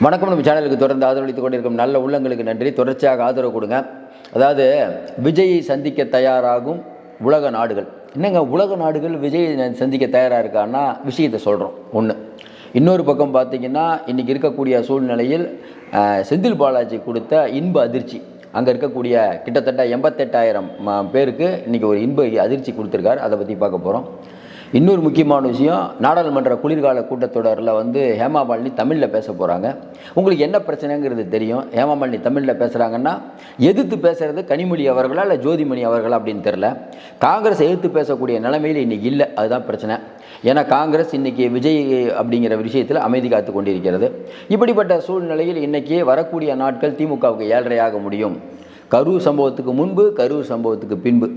வணக்கம். நம்ம சேனலுக்கு தொடர்ந்து ஆதரவளித்துக் கொண்டிருக்கும் நல்ல உள்ளங்களுக்கு நன்றி. தொடர்ச்சியாக ஆதரவு கொடுங்க. அதாவது விஜயை சந்திக்க தயாராகும் உலக நாடுகள். என்னங்க உலக நாடுகள் விஜயை சந்திக்க தயாராக இருக்கான்னா விஷயத்தை சொல்கிறோம் ஒன்று. இன்னொரு பக்கம் பார்த்திங்கன்னா இன்றைக்கி இருக்கக்கூடிய சூழ்நிலையில் செந்தில் பாலாஜி கொடுத்த இன்ப அதிர்ச்சி, அங்கே இருக்கக்கூடிய கிட்டத்தட்ட 88,000 பேருக்கு இன்றைக்கி ஒரு இன்ப அதிர்ச்சி கொடுத்துருக்காரு. அதை பற்றி பார்க்க போகிறோம். இன்னொரு முக்கியமான விஷயம், நாடாளுமன்ற குளிர்கால கூட்டத்தொடரில் ஹேமா மாலினி தமிழில் பேச போகிறாங்க. உங்களுக்கு என்ன பிரச்சனைங்கிறது தெரியும். ஹேமா மாலினி தமிழில் பேசுகிறாங்கன்னா எதிர்த்து பேசுகிறது கனிமொழி அவர்களா இல்லை ஜோதிமணி அவர்களா அப்படின்னு தெரில. காங்கிரஸ் எதிர்த்து பேசக்கூடிய நிலைமையில் இன்றைக்கி இல்லை, அதுதான் பிரச்சனை. ஏன்னா காங்கிரஸ் இன்றைக்கி விஜய் அப்படிங்கிற விஷயத்தில் அமைதி காத்து கொண்டிருக்கிறது. இப்படிப்பட்ட சூழ்நிலையில் இன்றைக்கி வரக்கூடிய நாட்கள் திமுகவுக்கு 7.5 முடியும். கரூர் சம்பவத்துக்கு முன்பு, கரூர் சம்பவத்துக்கு பின்பு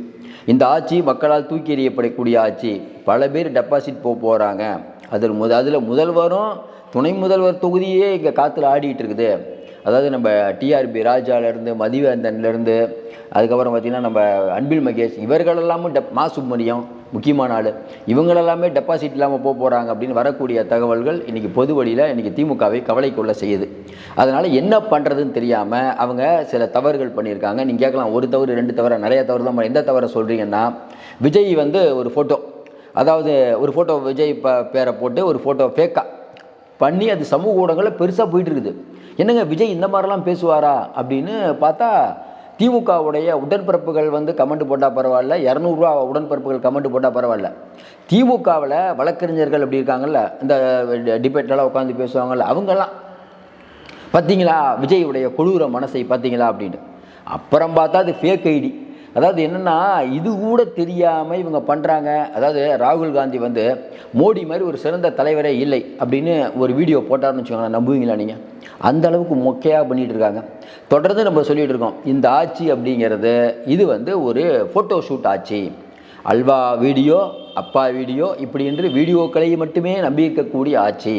இந்த ஆட்சி மக்களால் தூக்கி எறியப்படக்கூடிய ஆட்சி. பல பேர் டெபாசிட் போகிறாங்க. அதில் முதல்வரும் துணை முதல்வர் தொகுதியே இங்கே காற்றுல ஆடிக்கிட்டு இருக்குது. அதாவது நம்ம டிஆர்பி ராஜாவிலேருந்து மதிவேந்தன்லேருந்து அதுக்கப்புறம் பார்த்திங்கன்னா நம்ம அன்பில் மகேஷ் இவர்களெல்லாமும் மா சுப்ரமணியம் முக்கியமான ஆள், இவங்களெல்லாமே டெபாசிட் இல்லாமல் போகிறாங்க அப்படின்னு வரக்கூடிய தகவல்கள் இன்றைக்கி பொது வழியில் இன்றைக்கி திமுகவை கவலைக்குள்ள செய்யுது. அதனால் என்ன பண்ணுறதுன்னு தெரியாமல் அவங்க சில தவறுகள் பண்ணியிருக்காங்க. நீங்கள் கேட்கலாம், ஒரு தவறு 2 தவறு, நிறைய தவறு தான். எந்த தவறை சொல்கிறீங்கன்னா, விஜய் ஒரு ஃபோட்டோ, அதாவது ஒரு ஃபோட்டோ விஜய் பேரை போட்டு ஒரு ஃபோட்டோ ஃபேக்காக பண்ணி அது சமூக ஊடகங்களில் பெருசாக போயிட்டு இருக்குது. என்னங்க விஜய் இந்த மாதிரிலாம் பேசுவாரா அப்படின்னு பார்த்தா, திமுகவுடைய உடன்பிறப்புகள் கமெண்ட் போட்டால் பரவாயில்ல, 200 ரூபா உடன்பிறப்புகள் கமெண்ட் போட்டால் பரவாயில்ல. திமுகவில் வழக்கறிஞர்கள் அப்படி இருக்காங்கல்ல, இந்த டிபேட்டெல்லாம் உட்காந்து பேசுவாங்கள்ல, அவங்கெல்லாம் பார்த்தீங்களா விஜயுடைய கொடூர மனசை பார்த்தீங்களா அப்படின்னு. அப்புறம் பார்த்தா அது ஃபேக் ஐடி. அதாவது என்னென்னா, இது கூட தெரியாமல் இவங்க பண்ணுறாங்க. அதாவது ராகுல் காந்தி மோடி மாதிரி ஒரு சிறந்த தலைவரே இல்லை அப்படின்னு ஒரு வீடியோ போட்டார்னு வச்சுக்கோங்களேன், நம்புவீங்களா நீங்கள்? அந்த அளவுக்கு மொக்கையாக பண்ணிகிட்டு இருக்காங்க. தொடர்ந்து நம்ம சொல்லிகிட்டு இருக்கோம், இந்த ஆட்சி அப்படிங்கிறது இது ஒரு ஃபோட்டோ ஷூட் ஆட்சி. அல்வா வீடியோ, அப்பா வீடியோ இப்படி என்று வீடியோக்களை மட்டுமே நம்பி இருக்கக்கூடிய ஆட்சி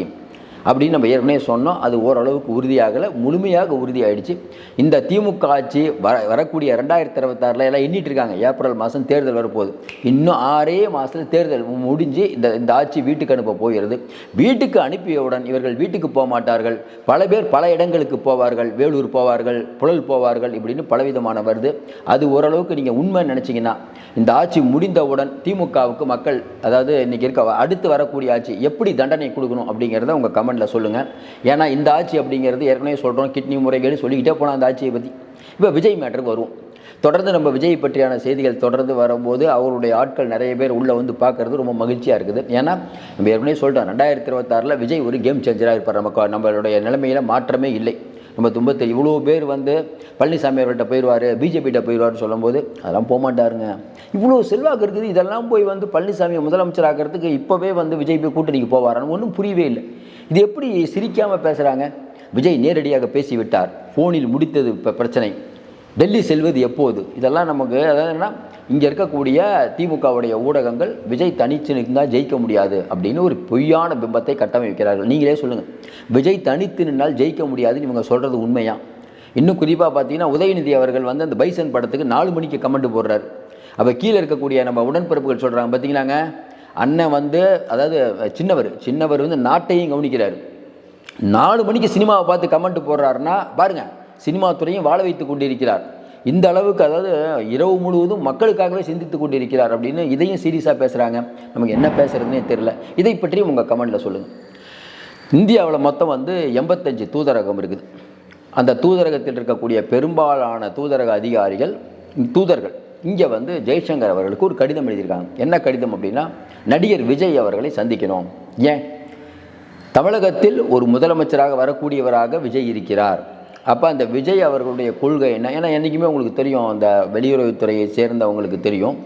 அப்படின்னு நம்ம ஏற்கனவே சொன்னோம். அது ஓரளவுக்கு உறுதியாகலை, முழுமையாக உறுதியாகிடுச்சு. இந்த திமுக ஆட்சி வரக்கூடிய 2026 எல்லாம் எண்ணிட்டு இருக்காங்க. ஏப்ரல் மாதம் தேர்தல் வரப்போகுது. இன்னும் 6 மாதத்தில் தேர்தல் முடிஞ்சு இந்த ஆட்சி வீட்டுக்கு அனுப்ப போகிறது. வீட்டுக்கு அனுப்பியவுடன் இவர்கள் வீட்டுக்கு போக மாட்டார்கள். பல பேர் பல இடங்களுக்கு போவார்கள். வேலூர் போவார்கள், புழல் போவார்கள், இப்படின்னு பலவிதமான வருது. அது ஓரளவுக்கு நீங்கள் உண்மை நினச்சிங்கன்னா, இந்த ஆட்சி முடிந்தவுடன் திமுகவுக்கு மக்கள், அதாவது இன்றைக்கி அடுத்து வரக்கூடிய ஆட்சி எப்படி தண்டனை கொடுக்கணும் அப்படிங்கிறத உங்கள் கமெண்ட் சொல்லுங்கள். ஏன்னா இந்த ஆட்சி அப்படிங்கிறது ஏற்கனவே சொல்கிறோம், கிட்னி முறைகேடு சொல்லிக்கிட்டே போனால் அந்த ஆட்சியை பற்றி. இப்போ விஜய் மேட்டருக்கு வருவோம். தொடர்ந்து நம்ம விஜய் பற்றியான செய்திகள் தொடர்ந்து வரும்போது அவருடைய ஆட்கள் நிறைய பேர் உள்ளே பார்க்குறது ரொம்ப மகிழ்ச்சியாக இருக்குது. ஏன்னா நம்ம ஏற்கனவே சொல்லிட்டோம், 2026 விஜய் ஒரு கேம் சேஞ்சராக இருப்பார். நம்மளுடைய நிலைமையில் மாற்றமே இல்லை. நம்ம துன்பத்தில் இவ்வளோ பேர் பழனிசாமி அவர்கிட்ட போயிடுவார், பிஜேபிகிட்ட போயிடுவார்னு சொல்லும்போது அதெல்லாம் போக மாட்டாருங்க. இவ்வளோ செல்வாக்கு இருக்குது, இதெல்லாம் போய் பழனிசாமியை முதலமைச்சர் ஆக்கிறதுக்கு இப்போவே விஜய் போய் கூட்டணிக்கு போவாரான்னு ஒன்றும் புரியவே இல்லை. இது எப்படி சிரிக்காமல் பேசுகிறாங்க? விஜய் நேரடியாக பேசிவிட்டார். ஃபோனில் முடித்தது இப்போ பிரச்சனை. டெல்லி செல்வது எப்போது? இதெல்லாம் நமக்கு அதாவது என்ன, இங்கே இருக்கக்கூடிய திமுகவுடைய ஊடகங்கள் விஜய் தனித்து நின்றால் ஜெயிக்க முடியாது அப்படின்னு ஒரு பொய்யான பிம்பத்தை கட்டமைக்கிறார்கள். நீங்களே சொல்லுங்கள், விஜய் தனித்து நின்றால் ஜெயிக்க முடியாதுன்னு இவங்க சொல்கிறது உண்மையா? இன்னும் குறிப்பாக பார்த்தீங்கன்னா, உதயநிதி அவர்கள் அந்த பைசன் படத்துக்கு 4 மணிக்கு கமெண்ட் போடுறாரு. அப்போ கீழே இருக்கக்கூடிய நம்ம உடன்பிறப்புகள் சொல்கிறாங்க, பார்த்தீங்களாங்க, அண்ணன் அதாவது சின்னவர் நாட்டையும் கவனிக்கிறார். 4 மணிக்கு சினிமாவை பார்த்து கமெண்ட் போடுறாருன்னா பாருங்கள், சினிமா துறையும் வாழ வைத்து கொண்டிருக்கிறார். இந்த அளவுக்கு, அதாவது இரவு முழுவதும் மக்களுக்காகவே சிந்தித்து கொண்டிருக்கிறார் அப்படின்னு இதையும் சீரியஸாக பேசுகிறாங்க. நமக்கு என்ன பேசுகிறதுனே தெரியல. இதை பற்றியும் உங்கள் கமெண்டில் சொல்லுங்கள். இந்தியாவில் மொத்தம் 85 தூதரகம் இருக்குது. அந்த தூதரகத்தில் இருக்கக்கூடிய பெரும்பாலான தூதரக அதிகாரிகள், தூதர்கள் இங்கே ஜெய்சங்கர் அவர்களுக்கு ஒரு கடிதம் எழுதியிருக்காங்க. என்ன கடிதம் அப்படின்னா, நடிகர் விஜய் அவர்களை சந்திக்கணும். ஏன்? தமிழகத்தில் ஒரு முதலமைச்சராக வரக்கூடியவராக விஜய் இருக்கிறார். அப்போ அந்த விஜய் அவர்களுடைய கொள்கை என்ன? ஏன்னா என்றைக்குமே உங்களுக்கு தெரியும், அந்த வெளியுறவுத்துறையை சேர்ந்தவங்களுக்கு தெரியும்,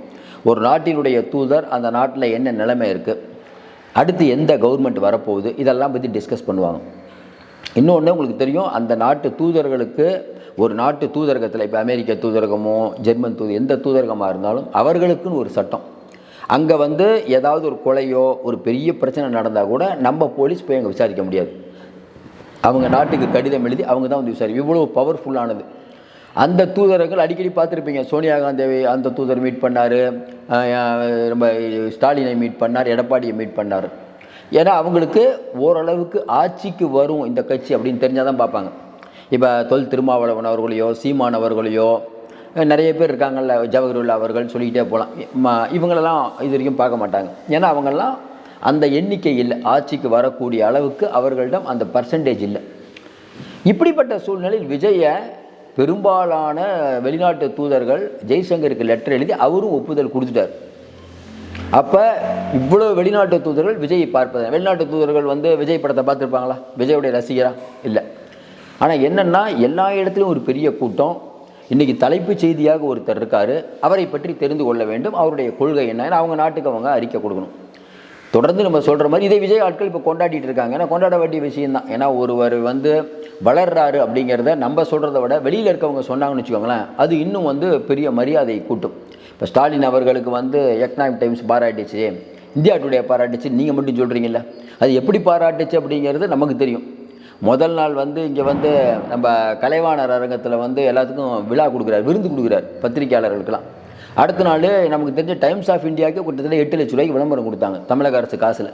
ஒரு நாட்டினுடைய தூதர் அந்த நாட்டில் என்ன நிலைமை இருக்குது, அடுத்து எந்த கவர்மெண்ட் வரப்போகுது, இதெல்லாம் பற்றி டிஸ்கஸ் பண்ணுவாங்க. இன்னொன்று உங்களுக்கு தெரியும், அந்த நாட்டு தூதர்களுக்கு, ஒரு நாட்டு தூதரகத்தில் இப்போ அமெரிக்க தூதரகமோ ஜெர்மன் எந்த தூதரகமாக இருந்தாலும் அவர்களுக்குன்னு ஒரு சட்டம். அங்கே ஏதாவது ஒரு கொலையோ ஒரு பெரிய பிரச்சனை நடந்தால் கூட நம்ம போலீஸ் போய் அங்கே விசாரிக்க முடியாது. அவங்க நாட்டுக்கு கடிதம் எழுதி அவங்க தான் விசாரிக்கும். இவ்வளோ பவர்ஃபுல்லானது. அந்த தூதர்கள் அடிக்கடி பார்த்துருப்பீங்க, சோனியா காந்தியை அந்த தூதர் மீட் பண்ணார், நம்ம ஸ்டாலினை மீட் பண்ணார், எடப்பாடியை மீட் பண்ணார். ஏன்னா அவங்களுக்கு ஓரளவுக்கு ஆட்சிக்கு வரும் இந்த கட்சி அப்படின்னு தெரிஞ்சால் தான் பார்ப்பாங்க. இப்போ தொல் திருமாவளவன் அவர்களையோ சீமான் அவர்களையோ நிறைய பேர் இருக்காங்கல்ல, ஜவஹர்லால் அவர்கள் சொல்லிக்கிட்டே போகலாம், இவங்களெல்லாம் இது வரைக்கும் பார்க்க மாட்டாங்க. ஏன்னா அவங்கெல்லாம் அந்த எண்ணிக்கை இல்லை, ஆட்சிக்கு வரக்கூடிய அளவுக்கு அவர்களிடம் அந்த பர்சன்டேஜ் இல்லை. இப்படிப்பட்ட சூழ்நிலையில் விஜயை பெரும்பாலான வெளிநாட்டு தூதர்கள் ஜெய்சங்கருக்கு லெட்டர் எழுதி அவரும் ஒப்புதல் கொடுத்துட்டார். அப்போ இவ்வளோ வெளிநாட்டு தூதர்கள் விஜயை பார்ப்பது, வெளிநாட்டு தூதர்கள் விஜய் படத்தை பார்த்துருப்பாங்களா? விஜயுடைய ரசிகரா? இல்லை. ஆனால் என்னென்னா எல்லா இடத்துலையும் ஒரு பெரிய கூட்டம். இன்றைக்கி தலைப்புச் செய்தியாக ஒருத்தர் இருக்கார், அவரை பற்றி தெரிந்து கொள்ள வேண்டும், அவருடைய கொள்கை என்ன, அவங்க நாட்டுக்கு அவங்க அறிக்கை கொடுக்கணும். தொடர்ந்து நம்ம சொல்கிற மாதிரி இதை விஜய் ஆட்கள் இப்போ கொண்டாடிட்டு இருக்காங்க. ஏன்னா கொண்டாட வேண்டிய விஷயம்தான். ஏன்னா ஒருவர் வளர்றாரு அப்படிங்கிறத நம்ம சொல்கிறத விட வெளியில் இருக்கவங்க சொன்னாங்கன்னு வச்சுக்கோங்களேன், அது இன்னும் பெரிய மரியாதை கூட்டும். இப்போ ஸ்டாலின் அவர்களுக்கு எக்கனாமிக் டைம்ஸ் பாராட்டிச்சு, இந்தியா டுடே பாராட்டுச்சு, நீங்கள் மட்டும் சொல்கிறீங்கல்ல, அது எப்படி பாராட்டுச்சு அப்படிங்கிறது நமக்கு தெரியும். முதல் நாள் இங்கே நம்ம கலைவாணர் அரங்கத்தில் எல்லாத்துக்கும் விழா கொடுக்குறாரு, விருந்து கொடுக்குறாரு பத்திரிகையாளர்களுக்கெல்லாம். அடுத்த நாள் நமக்கு தெரிஞ்ச டைம்ஸ் ஆஃப் இந்தியாவுக்கு கிட்டத்தட்ட 8 லட்ச ரூபாய்க்கு விளம்பரம் கொடுத்தாங்க தமிழக அரசு காசில்.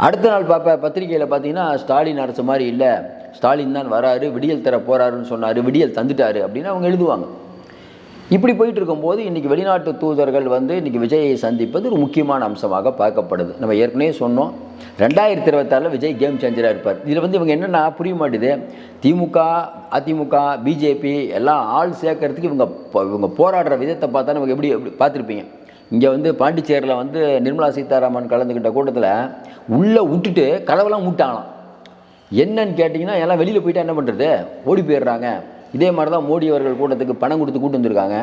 அடுத்த நாள் பத்திரிகையில் பார்த்தீங்கன்னா ஸ்டாலின் அரசு மாதிரி இல்லை, ஸ்டாலின் தான் வராரு, விடியல் தர போகிறாருன்னு சொன்னார், விடியல் தந்துட்டாரு அப்படின்னு அவங்க எழுதுவாங்க. இப்படி போயிட்டு இருக்கும்போது இன்றைக்கி வெளிநாட்டு தூதர்கள் இன்றைக்கி விஜயை சந்திப்பது ஒரு முக்கியமான அம்சமாக பார்க்கப்படுது. நம்ம ஏற்கனவே சொன்னோம், 2026 விஜய் கேம் சேஞ்சராக இருப்பார். இதில் இவங்க என்னென்னா புரிய மாட்டேது, திமுக அதிமுக பிஜேபி எல்லாம் ஆள் சேர்க்கறதுக்கு இவங்க போராடுற விதத்தை பார்த்தா நமக்கு எப்படி பார்த்துருப்பீங்க. இங்கே பாண்டிச்சேரியில் நிர்மலா சீதாராமன் கலந்துக்கிட்ட கூட்டத்தில் உள்ளே விட்டுட்டு கதவெல்லாம் மூட்டாங்களாம். என்னன்னு கேட்டிங்கன்னா எல்லாம் வெளியில் போயிட்டா என்ன பண்ணுறது, ஓடி போயிடுறாங்க. இதே மாதிரி தான் மோடி அவர்கள் கூட்டத்துக்கு பணம் கொடுத்து கூட்டு வந்திருக்காங்க.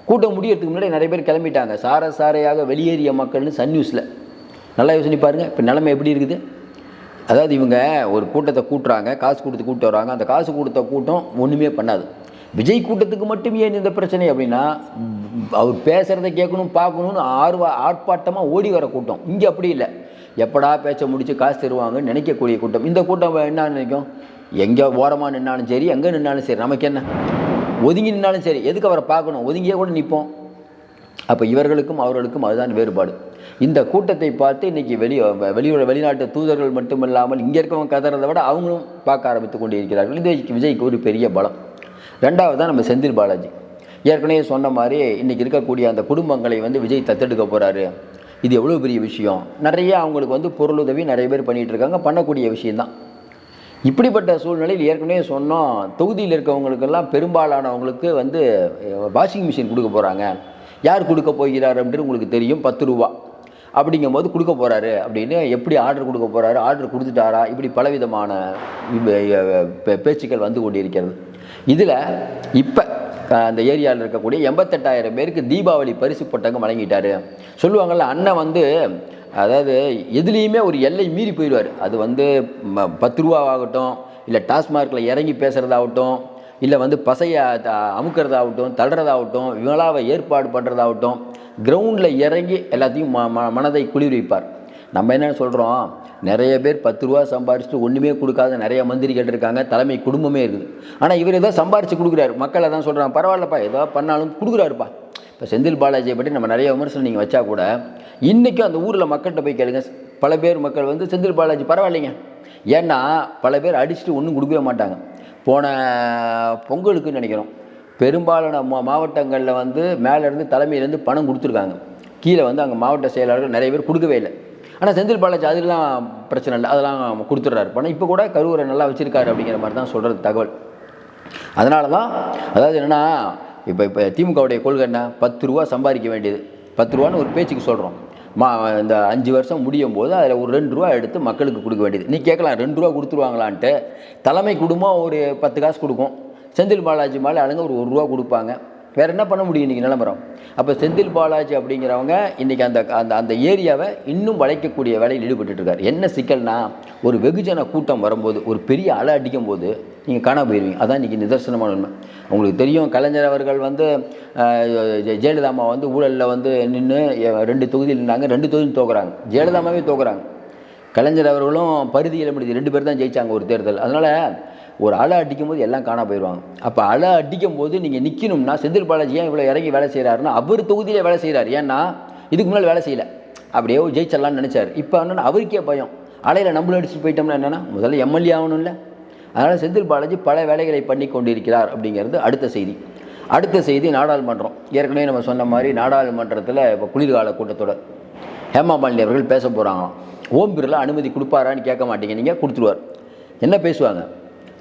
கூட்டம் முடியறதுக்கு முன்னாடி நிறைய பேர் கிளம்பிட்டாங்க. சாரையாக வெளியேறிய மக்கள்னு சன் நியூஸில் நல்லா யோசனை பாருங்கள். இப்போ நிலைமை எப்படி இருக்குது? அதாவது இவங்க ஒரு கூட்டத்தை கூட்டுறாங்க, காசு கொடுத்து கூப்பிட்டு வராங்க, அந்த காசு கொடுத்த கூட்டம் ஒன்றுமே பண்ணாது. விஜய் கூட்டத்துக்கு மட்டும் ஏன் இந்த பிரச்சனை அப்படின்னா, அவர் பேசுகிறத கேட்கணும் பார்க்கணுன்னு ஆர்ப்பாட்டமாக ஓடி வர கூட்டம். இங்கே அப்படி இல்லை, எப்படா பேச்சை முடித்து காசு தருவாங்கன்னு நினைக்கக்கூடிய கூட்டம். இந்த கூட்டம் என்ன நினைக்கும், எங்கே ஓரமாக நின்னாலும் சரி, எங்கே நின்னாலும் சரி, நமக்கு என்ன, ஒதுங்கி நின்னாலும் சரி, எதுக்கு அவரை பார்க்கணும், ஒதுங்கியே கூட நிற்போம். அப்போ இவர்களுக்கும் அவர்களுக்கும் அதுதான் வேறுபாடு. இந்த கூட்டத்தை பார்த்து இன்றைக்கி வெளிநாட்டு தூதர்கள் மட்டுமில்லாமல் இங்கே இருக்கவங்க கதறதை விட அவங்களும் பார்க்க ஆரம்பித்து கொண்டு இருக்கிறார்கள். இது விஜய்க்கு ஒரு பெரிய பலம். ரெண்டாவது தான் நம்ம செந்தில் பாலாஜி. ஏற்கனவே சொன்ன மாதிரி இன்றைக்கி இருக்கக்கூடிய அந்த குடும்பங்களை விஜய் தத்தெடுக்க போகிறாரு. இது எவ்வளோ பெரிய விஷயம். நிறைய அவங்களுக்கு பொருளுதவி நிறைய பேர் பண்ணிகிட்டு இருக்காங்க, பண்ணக்கூடிய விஷயந்தான். இப்படிப்பட்ட சூழ்நிலையில் ஏற்கனவே சொன்னோம், தொகுதியில் இருக்கவங்களுக்கெல்லாம் பெரும்பாலானவங்களுக்கு வாஷிங் மிஷின் கொடுக்க போகிறாங்க. யார் கொடுக்க போகிறார் அப்படின்னு உங்களுக்கு தெரியும், 10 ரூபா அப்படிங்கும்போது கொடுக்க போகிறாரு அப்படின்னு. எப்படி ஆர்டர் கொடுக்க போகிறாரு, ஆர்டர் கொடுத்துட்டாரா, இப்படி பலவிதமான பேச்சுக்கள் கொண்டிருக்கிறது. இதில் இப்போ அந்த ஏரியாவில் இருக்கக்கூடிய 88,000 பேருக்கு தீபாவளி பரிசு பட்டங்க வழங்கிட்டாரு. சொல்லுவாங்கள்ல, அண்ணன் அதாவது எதுலேயுமே ஒரு எல்லை மீறி போயிடுவார். அது 10 ரூபாவாகட்டும், இல்லை டாஸ்மார்க்கில் இறங்கி பேசுகிறதாகட்டும், இல்லை பசையை அமுக்கிறதாகட்டும், தள்ளுறதாகட்டும், விழாவை ஏற்பாடு பண்ணுறதாகட்டும், கிரவுண்டில் இறங்கி எல்லாத்தையும் மனதை குளிர்விப்பார். நம்ம என்ன சொல்கிறோம், நிறைய பேர் 10 ரூபா சம்பாரிச்சுட்டு ஒன்றுமே கொடுக்காத நிறைய மந்திரிகள் இருக்காங்க, தலைமை குடும்பமே இருக்குது. ஆனால் இவர் ஏதோ சம்பாரித்து கொடுக்குறாரு, மக்கள் அதான் சொல்கிறாங்க, பரவாயில்லப்பா ஏதோ பண்ணாலும் கொடுக்குறாருப்பா. இப்போ செந்தில் பாலாஜியை பற்றி நம்ம நிறைய விமர்சனம் நீங்கள் வச்சா கூட, இன்றைக்கும் அந்த ஊரில் மக்கள்கிட்ட போய் கேளுங்க, பல பேர் மக்கள் செந்தில் பாலாஜி பரவாயில்லைங்க. ஏன்னா பல பேர் அடிச்சுட்டு ஒன்றும் கொடுக்கவே மாட்டாங்க. போன பொங்கலுக்குன்னு நினைக்கிறோம், பெரும்பாலான மாவட்டங்களில் மேலேருந்து தலைமையிலேருந்து பணம் கொடுத்துருக்காங்க, கீழே அங்கே மாவட்ட செயலாளர்கள் நிறைய பேர் கொடுக்கவே இல்லை. ஆனால் செந்தில் பாலாஜி அதெல்லாம் பிரச்சனை இல்லை, அதெல்லாம் கொடுத்துட்றாரு பணம். இப்போ கூட கரூரை நல்லா வச்சுருக்காரு அப்படிங்கிற மாதிரி தான் சொல்கிறது தகவல். அதனால தான் அதாவது என்னென்னா, இப்போ திமுகவுடைய கொள்கை என்ன, 10 ரூபா சம்பாதிக்க வேண்டியது. 10 ரூபான்னு ஒரு பேச்சுக்கு சொல்கிறோம். இந்த 5 வருஷம் முடியும் போது அதில் ஒரு 2 ரூபா எடுத்து மக்களுக்கு கொடுக்க வேண்டியது. நீ கேட்கலாம் 2 ரூபா கொடுத்துருவாங்களான்ட்டு. தலைமை குடும்பம் ஒரு 10 காசு கொடுக்கும், செந்தில் பாலாஜி மேலே ஆளுங்க ஒரு 1 ரூபா கொடுப்பாங்க. வேறு என்ன பண்ண முடியும் இன்றைக்கி நிலமரம்? அப்போ செந்தில் பாலாஜி அப்படிங்கிறவங்க இன்றைக்கி அந்த அந்த அந்த ஏரியாவை இன்னும் வளைக்கக்கூடிய வேலையில் ஈடுபட்டுருக்கார். என்ன சிக்கல்னா, ஒரு வெகுஜன கூட்டம் வரும்போது, ஒரு பெரிய அலை அடிக்கும் போது நீங்கள் காண போயிடுவீங்க. அதான் இன்றைக்கி நிதர்சனமான உண்மை. உங்களுக்கு தெரியும், கலைஞர் அவர்கள் ஜெயலலிதா அம்மா ஊழலில் நின்று 2 தொகுதியில் நின்னாங்க, 2 தொகுதியில் தோக்குறாங்க. ஜெயலலிதாமாவே தோக்குறாங்க. கலைஞர் அவர்களும் பரிதியில் முடிஞ்சு 2 பேர் தான் ஜெயித்தாங்க ஒரு தேர்தல். அதனால் ஒரு அலை அடிக்கும் போது எல்லாம் காண போயிடுவாங்க. அப்போ அலை அடிக்கும் போது நீங்கள் நிற்கணும்னா, செந்தில் பாலாஜி ஏன் இவ்வளோ இறங்கி வேலை செய்கிறாருன்னா, அவர் தொகுதியிலே வேலை செய்கிறார். ஏன்னா இதுக்கு முன்னால் வேலை செய்யலை, அப்படியே ஜெயிச்சிடலான்னு நினச்சார். இப்போ என்னென்னா அவருக்கே பயம், அலையில் நம்மளும் அடிச்சுட்டு போயிட்டோம்னா என்னென்னா முதல்ல எம்எல்ஏ ஆகணும் இல்லை. அதனால் செந்தில் பாலாஜி பல வேலைகளை பண்ணி கொண்டிருக்கிறார் அப்படிங்கிறது அடுத்த செய்தி. அடுத்த செய்தி நாடாளுமன்றம். ஏற்கனவே நம்ம சொன்ன மாதிரி நாடாளுமன்றத்தில் இப்போ குளிர்கால கூட்டத்தொடர் ஹேமா மாலினி அவர்கள் பேச போகிறாங்களாம். ஓம் பிர்லா அனுமதி கொடுப்பாரான்னு கேட்க மாட்டீங்க, நீங்கள் கொடுத்துருவார். என்ன பேசுவாங்க?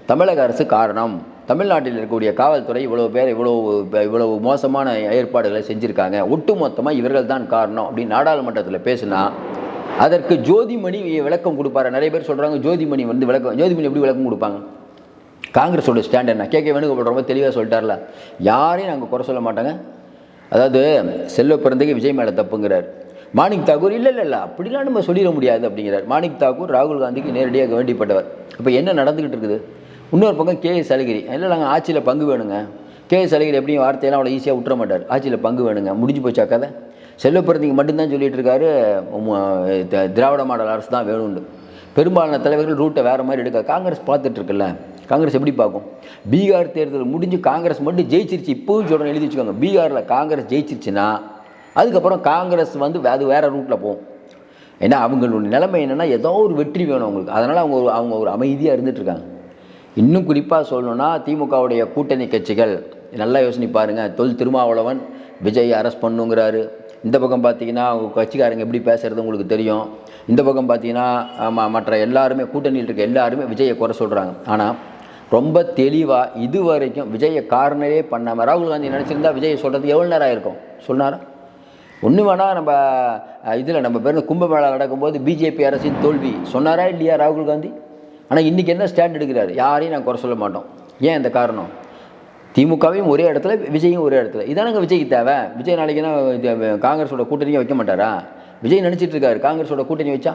தமிழக அரசு காரணம், தமிழ்நாட்டில் இருக்கக்கூடிய காவல்துறை இவ்வளோ பேர் இவ்வளவு மோசமான ஏற்பாடுகளை செஞ்சுருக்காங்க, ஒட்டுமொத்தமாக இவர்கள் தான் காரணம் அப்படின்னு நாடாளுமன்றத்தில் பேசுனா அதற்கு ஜோதிமணி விளக்கம் கொடுப்பாரு. நிறைய பேர் சொல்கிறாங்க ஜோதிமணி வந்து ஜோதிமணி எப்படி விளக்கம் கொடுப்பாங்க? காங்கிரஸோட ஸ்டாண்ட் என்ன? கேட்க வேணுங்கப்பட்ட ரொம்ப தெளிவாக சொல்லிட்டார்ல, யாரையும் நாங்கள் குறை சொல்ல மாட்டாங்க. அதாவது செல்வ பிறந்தக்கு விஜய் மேலே தப்புங்கிறார். மாணிக் தாக்கூர் இல்லை அப்படிலாம் நம்ம சொல்லிட முடியாது அப்படிங்கிறார். மாணிக் தாக்கூர் ராகுல் காந்திக்கு நேரடியாக வேண்டிப்பட்டவர். இப்போ என்ன நடந்துக்கிட்டு இருக்குது? இன்னொரு பக்கம் KS அழகிரி, இல்லை நாங்கள் ஆட்சியில் பங்கு வேணுங்க. KS அழகிரி எப்படியும் வார்த்தையெல்லாம் அவ்வளோ ஈஸியாக விட்டுற மாட்டார். ஆட்சியில் பங்கு வேணுங்க, முடிஞ்சு போச்சா கதை. செல்வ பிறந்தக்கு மட்டும்தான் சொல்லிட்டு இருக்காரு திராவிட மாடல் அரசு தான் வேணும்னு. பெரும்பாலான தலைவர்கள் ரூட்டை வேறு மாதிரி எடுக்க காங்கிரஸ் பார்த்துட்ருக்குல்ல. காங்கிரஸ் எப்படி பார்க்கும்? பீகார் தேர்தல் முடிஞ்சு காங்கிரஸ் மட்டும் ஜெயிச்சிருச்சு. இப்போவும் சொல்கிறேன், எழுதி வச்சுக்கோங்க. பீகாரில் காங்கிரஸ் ஜெயிச்சிருச்சுன்னா அதுக்கப்புறம் காங்கிரஸ் வந்து அது வேறு ரூட்டில் போகும். ஏன்னா அவங்களுடைய நிலைமை என்னென்னா ஏதோ ஒரு வெற்றி வேணும் அவங்களுக்கு. அதனால் அவங்க ஒரு அமைதியாக இருந்துகிட்ருக்காங்க. இன்னும் குறிப்பாக சொல்லணுன்னா திமுகவுடைய கூட்டணி கட்சிகள் நல்லா யோசனை பாருங்கள். திருமாவளவன் விஜய் அரெஸ்ட் பண்ணுங்கிறாரு. இந்த பக்கம் பார்த்தீங்கன்னா அவங்க கட்சிக்காரங்க எப்படி பேசுகிறது உங்களுக்கு தெரியும். இந்த பக்கம் பார்த்தீங்கன்னா மற்ற எல்லாருமே கூட்டணியில் இருக்க எல்லாருமே விஜயை குறை சொல்கிறாங்க. ஆனால் ரொம்ப தெளிவாக இது வரைக்கும் விஜயை காரணரே பண்ணாமல் ராகுல் காந்தி நினச்சிருந்தா விஜயை சொல்கிறது எவ்வளோ நேரம் ஆயிருக்கும் சொன்னாரா? ஒன்று வேணால் நம்ம இதில் நம்ம பேர் கும்பமேளா நடக்கும்போது பிஜேபி அரசின் தோல்வி சொன்னாரா இல்லையா ராகுல் காந்தி? ஆனால் இன்றைக்கி என்ன ஸ்டாண்ட் எடுக்கிறாரு? யாரையும் நான் குறை சொல்ல மாட்டோம். ஏன் இந்த காரணம்? திமுகவையும் ஒரே இடத்துல, விஜயும் ஒரே இடத்துல. இதானங்க விஜய்க்கு தேவை. விஜய் நாளைக்குன்னா காங்கிரஸோட கூட்டணியை வைக்க மாட்டாரா? விஜய் நினச்சிட்டு இருக்காரு காங்கிரஸோட கூட்டணி வச்சா.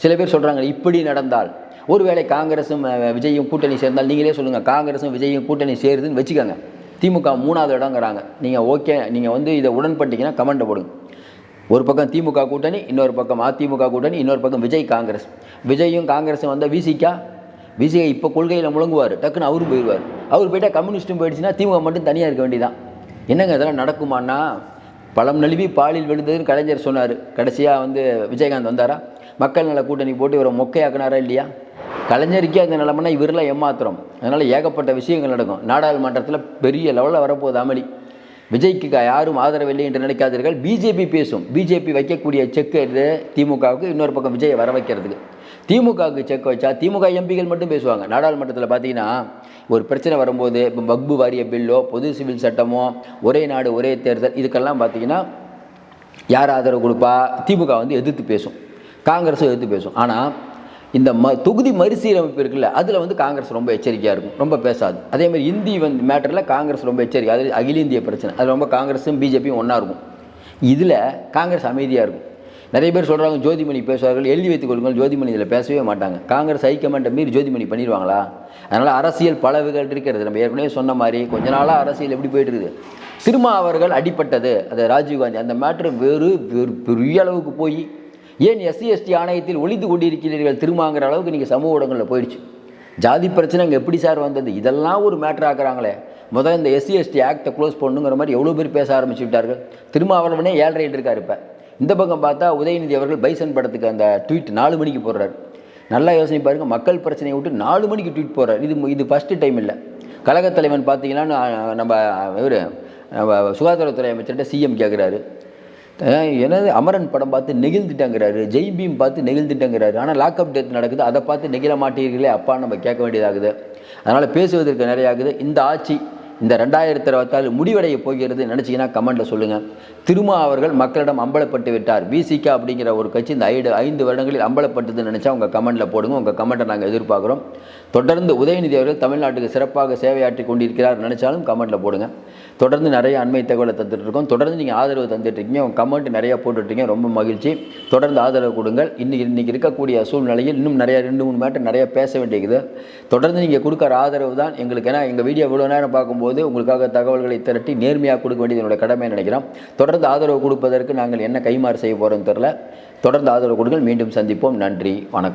சில பேர் சொல்கிறாங்க இப்படி நடந்தால் ஒருவேளை காங்கிரஸும் விஜயும் கூட்டணி சேர்ந்தால் நீங்களே சொல்லுங்கள், காங்கிரஸும் விஜயும் கூட்டணி சேருதுன்னு வச்சுக்கோங்க. திமுக 3வது இடங்கிறாங்க. நீங்கள் ஓகே, நீங்கள் வந்து இதை உடன்பட்டீங்கன்னா கமெண்ட்டை போடுங்க. ஒரு பக்கம் திமுக கூட்டணி, இன்னொரு பக்கம் அதிமுக கூட்டணி, இன்னொரு பக்கம் விஜய் காங்கிரஸ். விஜயும் காங்கிரஸும் வந்தால் விஜய் இப்போ கொள்கையில் முழங்குவார், டக்குன்னு அவரும் போயிடுவார். அவர் போயிட்டால் கம்யூனிஸ்ட்டும் போயிடுச்சுன்னா திமுக மட்டும் தனியாக இருக்க வேண்டியதான். என்னங்க இதெல்லாம் நடக்குமான்னா? பழம் நழுவி பாலில் விழுந்ததுன்னு கலைஞர் சொன்னார். கடைசியாக வந்து விஜயகாந்த் வந்தாரா? மக்கள் நல கூட்டணி போட்டு இவரை மொக்கையாக்குனாரா இல்லையா? கலைஞருக்கே அந்த நிலைமைனா இவரெல்லாம் ஏமாத்திரம். அதனால் ஏகப்பட்ட விஷயங்கள் நடக்கும். நாடாளுமன்றத்தில் பெரிய லெவலில் வரப்போகுது அமளி. விஜய்க்கு யாரும் ஆதரவில்லை என்று நினைக்காதீர்கள். பிஜேபி பேசும். பிஜேபி வைக்கக்கூடிய செக் எடுத்து திமுகவுக்கு, இன்னொரு பக்கம் விஜயை வர வைக்கிறதுக்கு. திமுகவுக்கு செக் வச்சா திமுக எம்பிகள் மட்டும் பேசுவாங்க. நாடாளுமன்றத்தில் பார்த்தீங்கன்னா ஒரு பிரச்சனை வரும்போது, இப்போ வக்பு வாரிய பில்லோ, பொது சிவில் சட்டமோ, ஒரே நாடு ஒரே தேர்தல், இதுக்கெல்லாம் பார்த்தீங்கன்னா யார் ஆதரவு கொடுப்பா? திமுக வந்து எதிர்த்து பேசும், காங்கிரஸும் எதிர்த்து பேசும். ஆனால் இந்த தொகுதி மறுசீரமைப்பு இருக்குல்ல, அதில் வந்து காங்கிரஸ் ரொம்ப எச்சரிக்கையாக இருக்கும், ரொம்ப பேசாது. அதேமாதிரி இந்தி மேட்டரில் காங்கிரஸ் ரொம்ப எச்சரிக்கை. அது அகில இந்திய பிரச்சனை, அது ரொம்ப காங்கிரஸும் பிஜேபியும் ஒன்றா இருக்கும். இதில் காங்கிரஸ் அமைதியாக இருக்கும். நிறைய பேர் சொல்கிறாங்க ஜோதிமணி பேசுவார்கள், எழுதி வைத்துக் கொள்ளுங்கள். ஜோதிமணி இதில் பேசவே மாட்டாங்க. காங்கிரஸ் ஹைகமாண்டை மீறி ஜோதிமணி பண்ணிடுவாங்களா? அதனால் அரசியல் பலவுகள் இருக்கிறது. நம்ம ஏற்கனவே சொன்ன மாதிரி கொஞ்ச நாளாக அரசியல் எப்படி போயிட்டு இருக்குது. திரும்ப அவர்கள் அடிப்பட்டது, அது ராஜீவ்காந்தி அந்த மேட்ரு வேறு பெரிய அளவுக்கு போய் ஏன் SC/ST ஆணையத்தில் ஒளிந்து கொண்டிருக்கிறீர்கள் திரும்பங்கிற அளவுக்கு நீங்கள் சமூக ஊடகங்களில் போயிடுச்சு. ஜாதி பிரச்சனை அங்கே எப்படி சார் வந்தது? இதெல்லாம் ஒரு மேட்ரு ஆக்குறாங்களே. முதல்ல இந்த SC/ST ஆக்டை க்ளோஸ் பண்ணுங்கிற மாதிரி எவ்வளோ பேர் பேச ஆரம்பிச்சு விட்டார்கள். திருமாவளவனே 7:30 இருக்கார். இப்போ இந்த பக்கம் பார்த்தா உதயநிதி அவர்கள் பைசன் படத்துக்கு அந்த ட்வீட் 4 மணிக்கு போடுறாரு. நல்லா யோசனை பாருங்கள், மக்கள் பிரச்சனையை விட்டு 4 மணிக்கு ட்வீட் போடுறாரு. இது ஃபஸ்ட்டு டைம் இல்லை. கழகத் தலைவன் பார்த்தீங்கன்னா நம்ம இவர் சுகாதாரத்துறை அமைச்சர்கிட்ட CM கேட்குறாரு, எனது அமரன் படம் பார்த்து நெகிழ்ந்துட்டேங்கிறாரு, ஜெய்பீம் பார்த்து நெகிழ்ந்துட்டேங்கிறாரு. ஆனால் லாக்அப் டெத் நடக்குது, அதை பார்த்து நெகிழ மாட்டீர்களே அப்பான்னு நம்ம கேட்க வேண்டியதாகுது. அதனால் பேசுவதற்கு நிறைய ஆகுது. இந்த ஆட்சி இந்த 2024 முடிவடைய போகிறது நினச்சிங்கன்னா கமெண்ட்டில் சொல்லுங்கள். திருமா அவர்கள் மக்களிடம் அம்பலப்பட்டு விட்டார். VCK அப்படிங்கிற ஒரு கட்சி இந்த 5 வருடங்களில் அம்பலப்பட்டதுன்னு நினச்சா உங்கள் கமெண்ட்டில் போடுங்க. உங்கள் கமெண்ட்டை நாங்கள் எதிர்பார்க்குறோம். தொடர்ந்து உதயநிதி அவர்கள் தமிழ்நாட்டுக்கு சிறப்பாக சேவையாற்றி கொண்டிருக்கிறார் நினச்சாலும் கமெண்ட்டில் போடுங்க. தொடர்ந்து நிறைய அண்மை தகவலை தந்துட்டுருக்கோம். தொடர்ந்து நீங்கள் ஆதரவு தந்துட்டுருக்கீங்க. உங்கள் கமெண்ட் நிறையா போட்டுட்ருக்கீங்க, ரொம்ப மகிழ்ச்சி. தொடர்ந்து ஆதரவு கொடுங்கள். இன்றைக்கி இருக்கக்கூடிய சூழ்நிலையில் இன்னும் நிறையா 2-3 மேட்டர் நிறையா பேச வேண்டியது. தொடர்ந்து நீங்கள் கொடுக்குற ஆதரவு தான் எங்களுக்கு. ஏன்னா எங்கள் வீடியோ இவ்வளோ நேரம் பார்க்கும்போது உங்களுக்காக தகவல்களை திரட்டி நேர்மையாக கொடுக்க வேண்டியது என்னோட கடமை நினைக்கிறோம். தொடர்ந்து ஆதரவு கொடுப்பதற்கு நாங்கள் என்ன கைமாறு செய்ய போகிறோம்னு தெரில. தொடர்ந்து ஆதரவு கொடுங்கள். மீண்டும் சந்திப்போம். நன்றி, வணக்கம்.